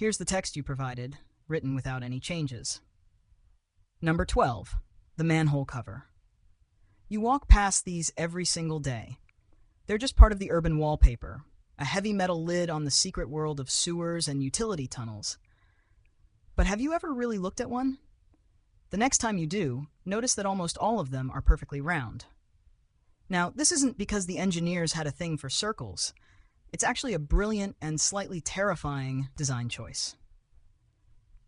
Here's the text you provided, written without any changes. Number 12. The manhole cover. You walk past these every single day. They're just part of the urban wallpaper, a heavy metal lid on the secret world of sewers and utility tunnels. But have you ever really looked at one? The next time you do, notice that almost all of them are perfectly round. Now, this isn't because the engineers had a thing for circles. It's actually a brilliant and slightly terrifying design choice.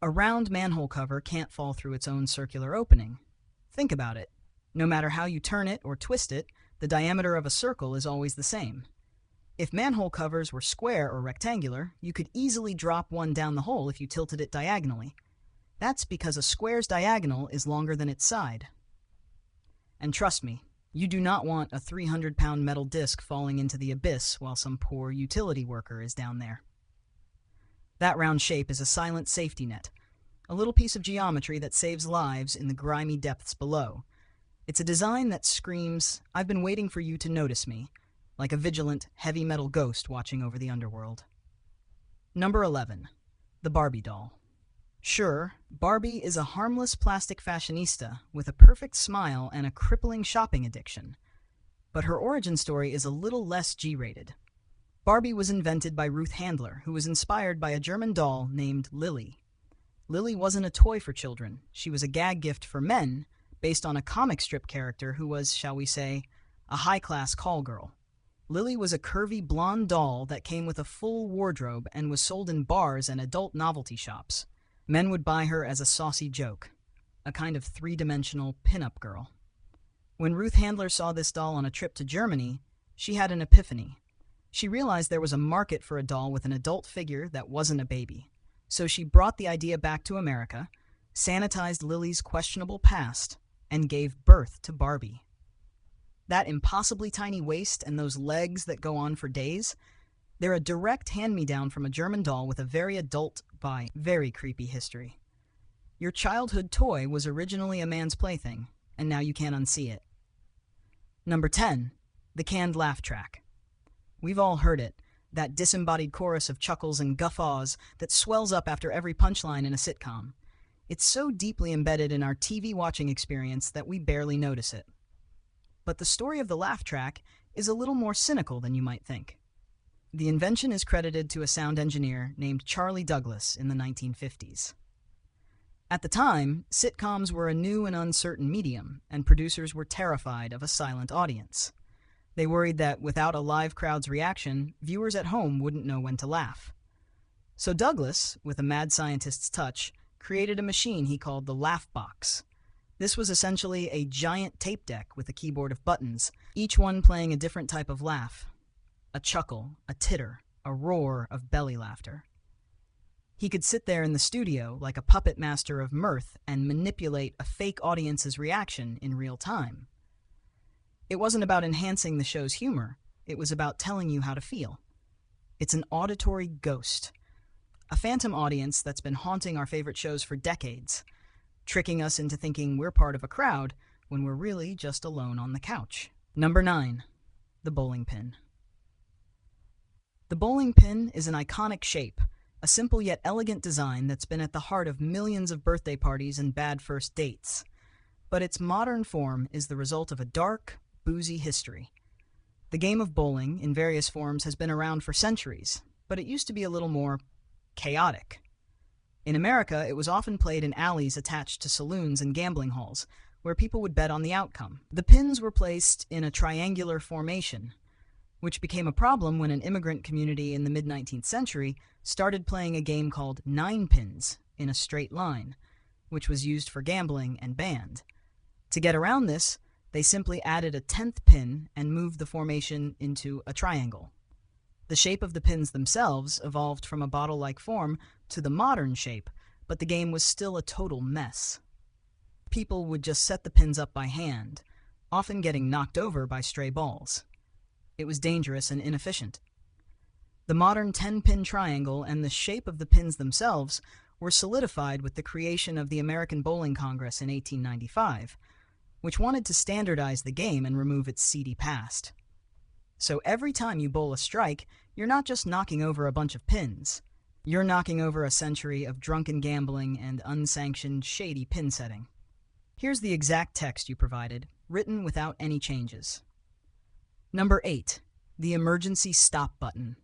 A round manhole cover can't fall through its own circular opening. Think about it. No matter how you turn it or twist it, the diameter of a circle is always the same. If manhole covers were square or rectangular, you could easily drop one down the hole if you tilted it diagonally. That's because a square's diagonal is longer than its side. And trust me, you do not want a 300-pound metal disc falling into the abyss while some poor utility worker is down there. That round shape is a silent safety net, a little piece of geometry that saves lives in the grimy depths below. It's a design that screams, "I've been waiting for you to notice me," like a vigilant, heavy metal ghost watching over the underworld. Number 11. The Barbie doll. Sure, Barbie is a harmless plastic fashionista with a perfect smile and a crippling shopping addiction. But her origin story is a little less G-rated. Barbie was invented by Ruth Handler, who was inspired by a German doll named Lily. Lily wasn't a toy for children. She was a gag gift for men, based on a comic strip character who was, shall we say, a high-class call girl. Lily was a curvy blonde doll that came with a full wardrobe and was sold in bars and adult novelty shops. Men would buy her as a saucy joke, a kind of three-dimensional pin-up girl. When Ruth Handler saw this doll on a trip to Germany, she had an epiphany. She realized there was a market for a doll with an adult figure that wasn't a baby. So she brought the idea back to America, sanitized Lily's questionable past, and gave birth to Barbie. That impossibly tiny waist and those legs that go on for days, they're a direct hand-me-down from a German doll with a very adult, very creepy history. Your childhood toy was originally a man's plaything, and now you can't unsee it. Number 10. The canned laugh track. We've all heard it, that disembodied chorus of chuckles and guffaws that swells up after every punchline in a sitcom. It's so deeply embedded in our TV watching experience that we barely notice it. But the story of the laugh track is a little more cynical than you might think. The invention is credited to a sound engineer named Charlie Douglas in the 1950s. At the time, sitcoms were a new and uncertain medium, and producers were terrified of a silent audience. They worried that without a live crowd's reaction, viewers at home wouldn't know when to laugh. So Douglas, with a mad scientist's touch, created a machine he called the Laugh Box. This was essentially a giant tape deck with a keyboard of buttons, each one playing a different type of laugh. A chuckle, a titter, a roar of belly laughter. He could sit there in the studio like a puppet master of mirth and manipulate a fake audience's reaction in real time. It wasn't about enhancing the show's humor, it was about telling you how to feel. It's an auditory ghost, a phantom audience that's been haunting our favorite shows for decades, tricking us into thinking we're part of a crowd when we're really just alone on the couch. Number 9. The bowling pin. The bowling pin is an iconic shape, a simple yet elegant design that's been at the heart of millions of birthday parties and bad first dates. But its modern form is the result of a dark, boozy history. The game of bowling, in various forms, has been around for centuries, but it used to be a little more chaotic. In America, it was often played in alleys attached to saloons and gambling halls, where people would bet on the outcome. The pins were placed in a triangular formation, which became a problem when an immigrant community in the mid-19th century started playing a game called 9 pins in a straight line, which was used for gambling and banned. To get around this, they simply added a 10th pin and moved the formation into a triangle. The shape of the pins themselves evolved from a bottle-like form to the modern shape, but the game was still a total mess. People would just set the pins up by hand, often getting knocked over by stray balls. It was dangerous and inefficient. The modern 10-pin triangle and the shape of the pins themselves were solidified with the creation of the American Bowling Congress in 1895, which wanted to standardize the game and remove its seedy past. So every time you bowl a strike, you're not just knocking over a bunch of pins. You're knocking over a century of drunken gambling and unsanctioned, shady pin setting. Here's the exact text you provided, written without any changes. Number 8. The emergency stop button.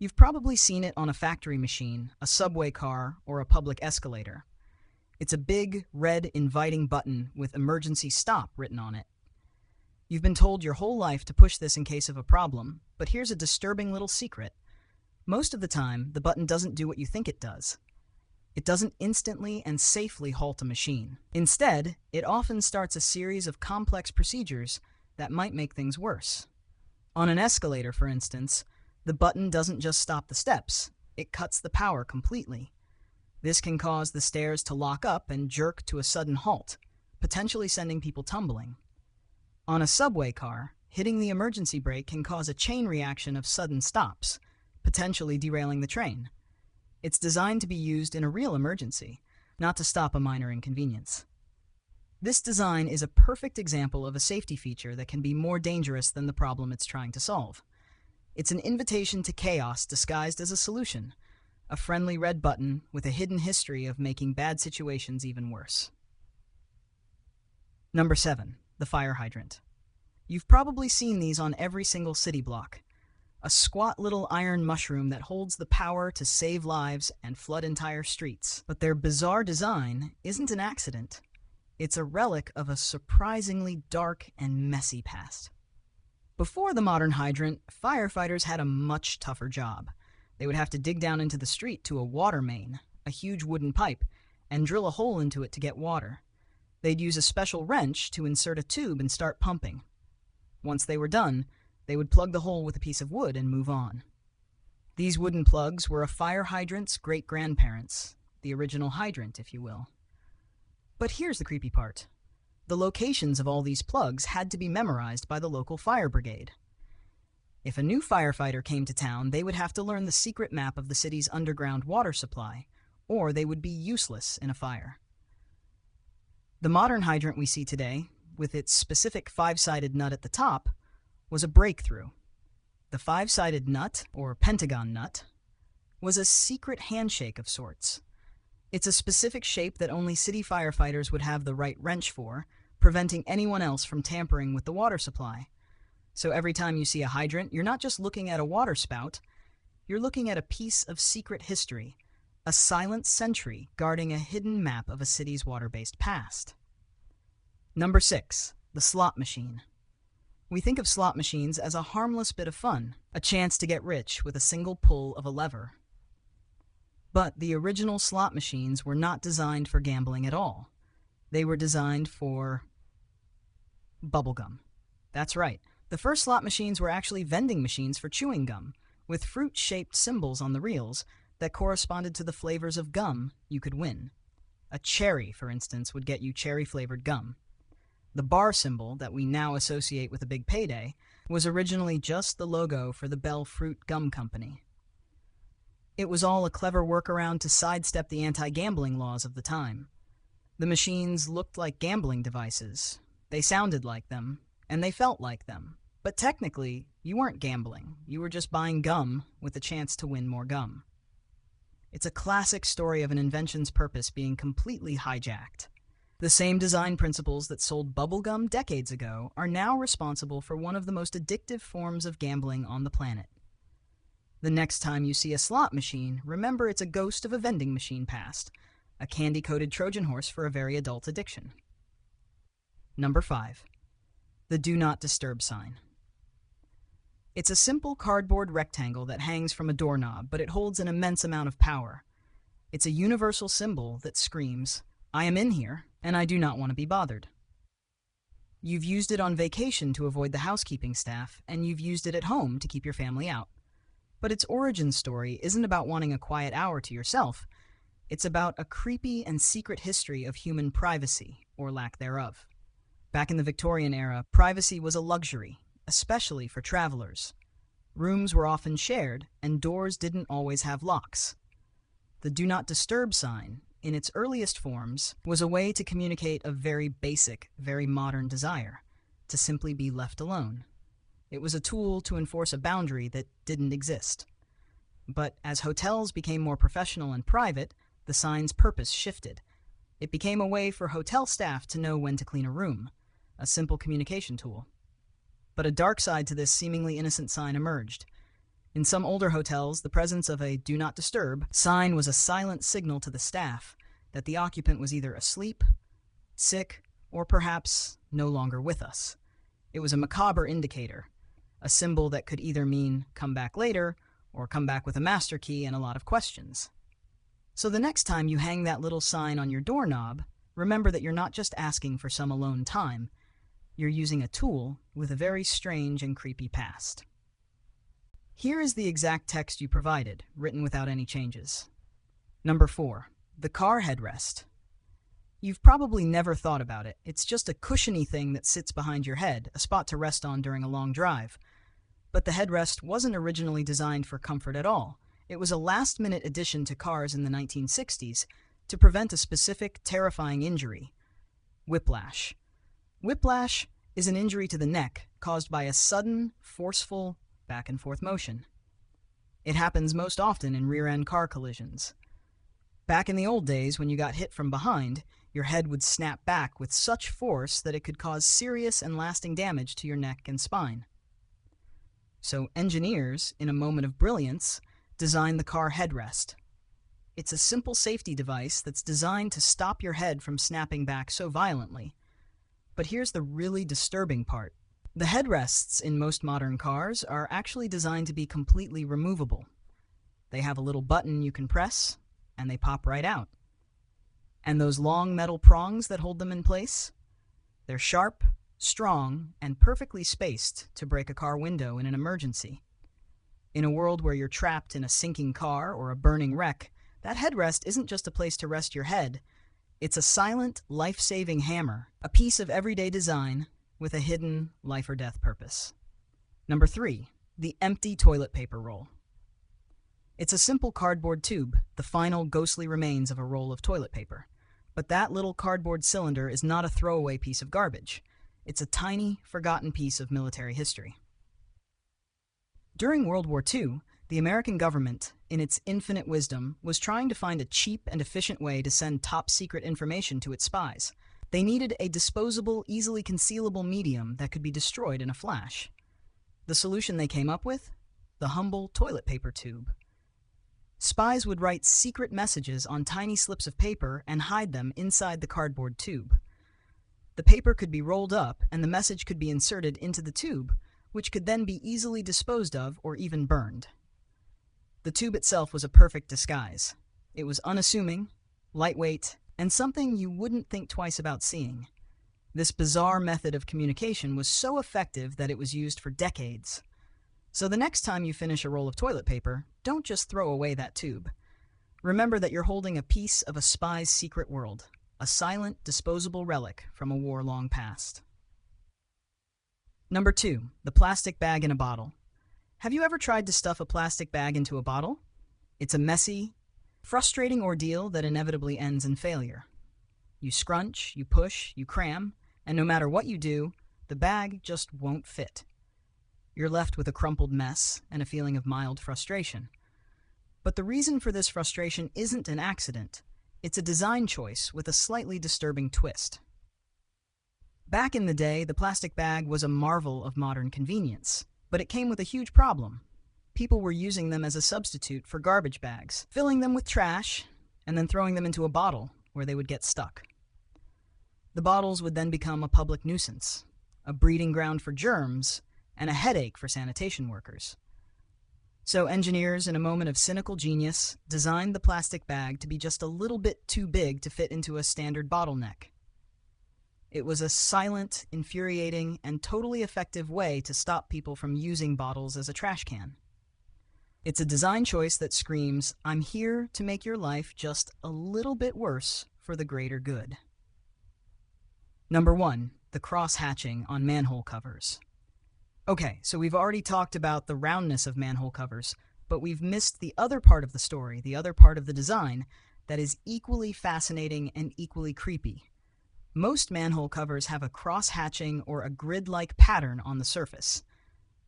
You've probably seen it on a factory machine, a subway car, or a public escalator. It's a big, red, inviting button with emergency stop written on it. You've been told your whole life to push this in case of a problem, but here's a disturbing little secret. Most of the time, the button doesn't do what you think it does. It doesn't instantly and safely halt a machine. Instead, it often starts a series of complex procedures that might make things worse. On an escalator, for instance, the button doesn't just stop the steps, it cuts the power completely. This can cause the stairs to lock up and jerk to a sudden halt, potentially sending people tumbling. On a subway car, hitting the emergency brake can cause a chain reaction of sudden stops, potentially derailing the train. It's designed to be used in a real emergency, not to stop a minor inconvenience. This design is a perfect example of a safety feature that can be more dangerous than the problem it's trying to solve. It's an invitation to chaos disguised as a solution, a friendly red button with a hidden history of making bad situations even worse. Number 7. The fire hydrant. You've probably seen these on every single city block. A squat little iron mushroom that holds the power to save lives and flood entire streets. But their bizarre design isn't an accident. It's a relic of a surprisingly dark and messy past. Before the modern hydrant, firefighters had a much tougher job. They would have to dig down into the street to a water main, a huge wooden pipe, and drill a hole into it to get water. They'd use a special wrench to insert a tube and start pumping. Once they were done, they would plug the hole with a piece of wood and move on. These wooden plugs were a fire hydrant's great-grandparents, the original hydrant, if you will. But here's the creepy part. The locations of all these plugs had to be memorized by the local fire brigade. If a new firefighter came to town, they would have to learn the secret map of the city's underground water supply, or they would be useless in a fire. The modern hydrant we see today, with its specific five-sided nut at the top, was a breakthrough. The five-sided nut, or pentagon nut, was a secret handshake of sorts. It's a specific shape that only city firefighters would have the right wrench for, preventing anyone else from tampering with the water supply. So every time you see a hydrant, you're not just looking at a water spout, you're looking at a piece of secret history, a silent sentry guarding a hidden map of a city's water-based past. Number 6. The slot machine. We think of slot machines as a harmless bit of fun, a chance to get rich with a single pull of a lever. But the original slot machines were not designed for gambling at all. They were designed for bubblegum. That's right. The first slot machines were actually vending machines for chewing gum, with fruit-shaped symbols on the reels that corresponded to the flavors of gum you could win. A cherry, for instance, would get you cherry-flavored gum. The bar symbol that we now associate with a big payday was originally just the logo for the Bell Fruit Gum Company. It was all a clever workaround to sidestep the anti-gambling laws of the time. The machines looked like gambling devices. They sounded like them, and they felt like them. But technically, you weren't gambling. You were just buying gum with a chance to win more gum. It's a classic story of an invention's purpose being completely hijacked. The same design principles that sold bubblegum decades ago are now responsible for one of the most addictive forms of gambling on the planet. The next time you see a slot machine, remember it's a ghost of a vending machine past, a candy-coated Trojan horse for a very adult addiction. Number 5. The Do Not Disturb sign. It's a simple cardboard rectangle that hangs from a doorknob, but it holds an immense amount of power. It's a universal symbol that screams, "I am in here, and I do not want to be bothered." You've used it on vacation to avoid the housekeeping staff, and you've used it at home to keep your family out. But its origin story isn't about wanting a quiet hour to yourself. It's about a creepy and secret history of human privacy, or lack thereof. Back in the Victorian era, privacy was a luxury, especially for travelers. Rooms were often shared, and doors didn't always have locks. The Do Not Disturb sign, in its earliest forms, was a way to communicate a very basic, very modern desire, to simply be left alone. It was a tool to enforce a boundary that didn't exist. But as hotels became more professional and private, the sign's purpose shifted. It became a way for hotel staff to know when to clean a room, a simple communication tool. But a dark side to this seemingly innocent sign emerged. In some older hotels, the presence of a "Do Not Disturb" sign was a silent signal to the staff that the occupant was either asleep, sick, or perhaps no longer with us. It was a macabre indicator, a symbol that could either mean "come back later" or "come back with a master key and a lot of questions." So the next time you hang that little sign on your doorknob, remember that you're not just asking for some alone time. You're using a tool with a very strange and creepy past. Here is the exact text you provided, written without any changes. Number 4. The car headrest. You've probably never thought about it. It's just a cushiony thing that sits behind your head, a spot to rest on during a long drive. But the headrest wasn't originally designed for comfort at all. It was a last-minute addition to cars in the 1960s to prevent a specific, terrifying injury: whiplash. Whiplash is an injury to the neck caused by a sudden, forceful, back-and-forth motion. It happens most often in rear-end car collisions. Back in the old days, when you got hit from behind, your head would snap back with such force that it could cause serious and lasting damage to your neck and spine. So engineers, in a moment of brilliance, designed the car headrest. It's a simple safety device that's designed to stop your head from snapping back so violently. But here's the really disturbing part. The headrests in most modern cars are actually designed to be completely removable. They have a little button you can press, and they pop right out. And those long metal prongs that hold them in place? They're sharp, strong, and perfectly spaced to break a car window in an emergency. In a world where you're trapped in a sinking car or a burning wreck, that headrest isn't just a place to rest your head. It's a silent, life-saving hammer, a piece of everyday design with a hidden life-or-death purpose. Number 3. The empty toilet paper roll. It's a simple cardboard tube, the final ghostly remains of a roll of toilet paper. But that little cardboard cylinder is not a throwaway piece of garbage. It's a tiny, forgotten piece of military history. During World War II, the American government, in its infinite wisdom, was trying to find a cheap and efficient way to send top-secret information to its spies. They needed a disposable, easily concealable medium that could be destroyed in a flash. The solution they came up with? The humble toilet paper tube. Spies would write secret messages on tiny slips of paper and hide them inside the cardboard tube. The paper could be rolled up, and the message could be inserted into the tube, which could then be easily disposed of or even burned. The tube itself was a perfect disguise. It was unassuming, lightweight, and something you wouldn't think twice about seeing. This bizarre method of communication was so effective that it was used for decades. So the next time you finish a roll of toilet paper, don't just throw away that tube. Remember that you're holding a piece of a spy's secret world, a silent, disposable relic from a war long past. Number 2, the plastic bag in a bottle. Have you ever tried to stuff a plastic bag into a bottle? It's a messy, frustrating ordeal that inevitably ends in failure. You scrunch, you push, you cram, and no matter what you do, the bag just won't fit. You're left with a crumpled mess and a feeling of mild frustration. But the reason for this frustration isn't an accident. It's a design choice with a slightly disturbing twist. Back in the day, the plastic bag was a marvel of modern convenience, but it came with a huge problem. People were using them as a substitute for garbage bags, filling them with trash, and then throwing them into a bottle where they would get stuck. The bottles would then become a public nuisance, a breeding ground for germs, and a headache for sanitation workers. So engineers, in a moment of cynical genius, designed the plastic bag to be just a little bit too big to fit into a standard bottleneck. It was a silent, infuriating, and totally effective way to stop people from using bottles as a trash can. It's a design choice that screams, "I'm here to make your life just a little bit worse for the greater good." Number 1, the cross-hatching on manhole covers. Okay, so we've already talked about the roundness of manhole covers, but we've missed the other part of the story, the other part of the design, that is equally fascinating and equally creepy. Most manhole covers have a cross-hatching or a grid-like pattern on the surface.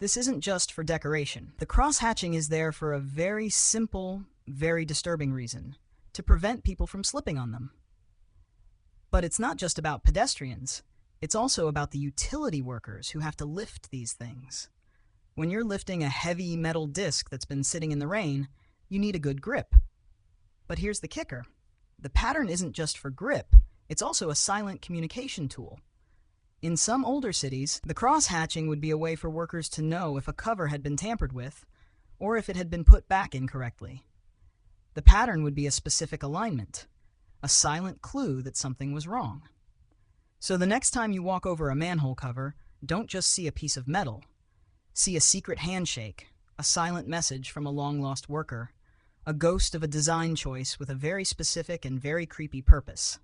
This isn't just for decoration. The cross-hatching is there for a very simple, very disturbing reason: to prevent people from slipping on them. But it's not just about pedestrians. It's also about the utility workers who have to lift these things. When you're lifting a heavy metal disc that's been sitting in the rain, you need a good grip. But here's the kicker. The pattern isn't just for grip, it's also a silent communication tool. In some older cities, the cross-hatching would be a way for workers to know if a cover had been tampered with, or if it had been put back incorrectly. The pattern would be a specific alignment, a silent clue that something was wrong. So the next time you walk over a manhole cover, don't just see a piece of metal. See a secret handshake, a silent message from a long-lost worker, a ghost of a design choice with a very specific and very creepy purpose.